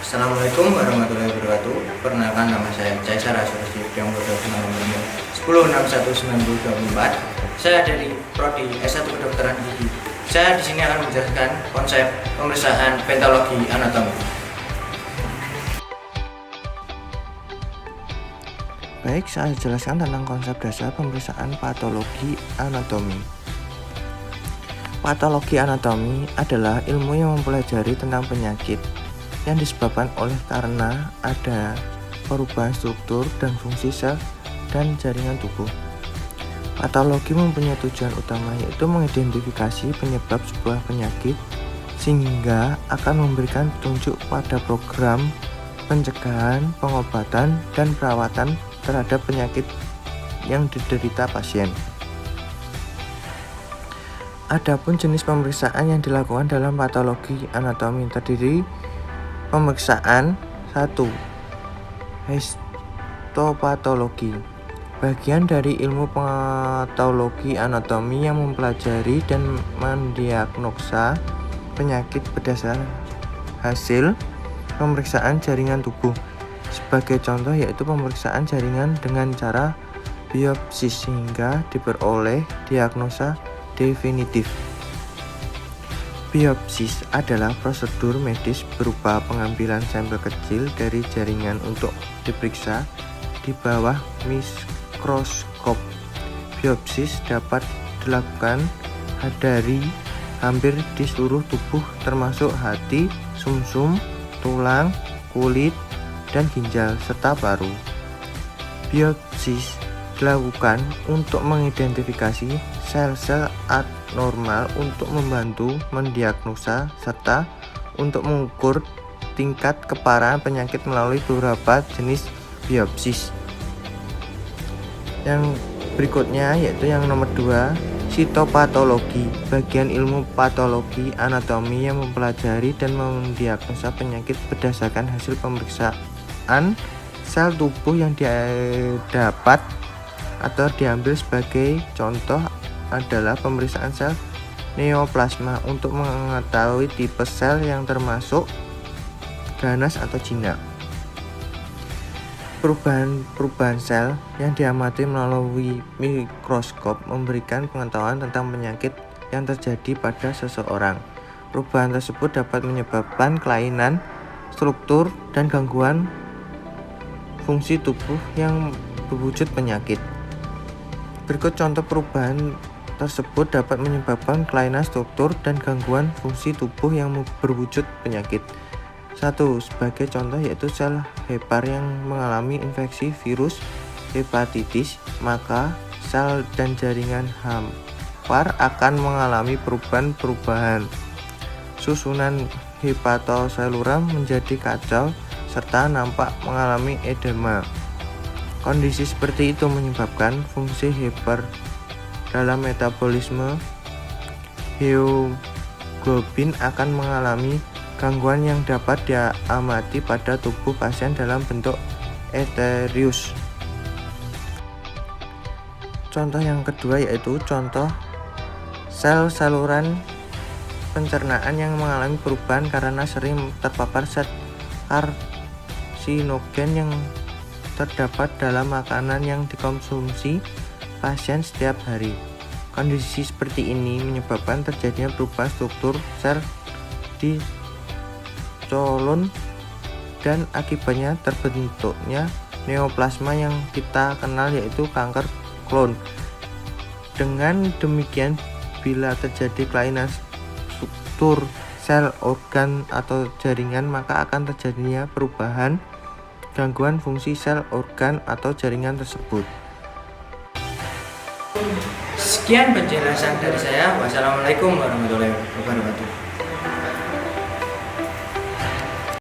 Assalamualaikum warahmatullahi wabarakatuh. Perkenalkan, nama saya Caesar Asurusi Priambodo nomor 10619024. Saya dari Prodi S1 Kedokteran Gigi. Saya di sini akan menjelaskan konsep pemeriksaan patologi anatomi. Baik, saya jelaskan tentang konsep dasar pemeriksaan patologi anatomi. Patologi anatomi adalah ilmu yang mempelajari tentang penyakit yang disebabkan oleh karena ada perubahan struktur dan fungsi sel dan jaringan tubuh. Patologi mempunyai tujuan utama, yaitu mengidentifikasi penyebab sebuah penyakit sehingga akan memberikan petunjuk pada program pencegahan, pengobatan, dan perawatan terhadap penyakit yang diderita pasien. Adapun jenis pemeriksaan yang dilakukan dalam patologi anatomi terdiri pemeriksaan 1. Histopatologi. Bagian dari ilmu patologi anatomi yang mempelajari dan mendiagnosa penyakit berdasarkan hasil pemeriksaan jaringan tubuh. Sebagai contoh yaitu pemeriksaan jaringan dengan cara biopsi sehingga diperoleh diagnosa definitif. Biopsis adalah prosedur medis berupa pengambilan sampel kecil dari jaringan untuk diperiksa di bawah mikroskop. Biopsis dapat dilakukan dari hampir di seluruh tubuh termasuk hati, sumsum, tulang, kulit, dan ginjal, serta paru. Biopsis dilakukan untuk mengidentifikasi sel-sel abnormal untuk membantu mendiagnosa serta untuk mengukur tingkat keparahan penyakit melalui beberapa jenis biopsis. Yang berikutnya yaitu yang nomor 2, sitopatologi. Bagian ilmu patologi anatomi yang mempelajari dan mendiagnosa penyakit berdasarkan hasil pemeriksaan sel tubuh yang didapat atau diambil. Sebagai contoh adalah pemeriksaan sel neoplasma untuk mengetahui tipe sel yang termasuk ganas atau jinak. Perubahan sel yang diamati melalui mikroskop memberikan pengetahuan tentang penyakit yang terjadi pada seseorang. Perubahan tersebut dapat menyebabkan kelainan struktur dan gangguan fungsi tubuh yang berwujud penyakit. Berikut contoh perubahan tersebut dapat menyebabkan kelainan struktur dan gangguan fungsi tubuh yang berwujud penyakit. 1. Sebagai contoh yaitu sel hepar yang mengalami infeksi virus hepatitis, maka sel dan jaringan hepar akan mengalami perubahan. Susunan hepatoselular menjadi kacau serta nampak mengalami edema. Kondisi seperti itu menyebabkan fungsi hepar dalam metabolisme hemoglobin akan mengalami gangguan yang dapat diamati pada tubuh pasien dalam bentuk eterius. Contoh yang kedua yaitu contoh sel saluran pencernaan yang mengalami perubahan karena sering terpapar zat karsinogen yang terdapat dalam makanan yang dikonsumsi pasien setiap hari. Kondisi seperti ini menyebabkan terjadinya perubahan struktur sel di colon dan akibatnya terbentuknya neoplasma yang kita kenal yaitu kanker kolon. Dengan demikian, bila terjadi kelainan struktur sel, organ, atau jaringan, maka akan terjadinya perubahan gangguan fungsi sel, organ, atau jaringan tersebut. Sekian penjelasan dari saya. Wassalamualaikum warahmatullahi wabarakatuh.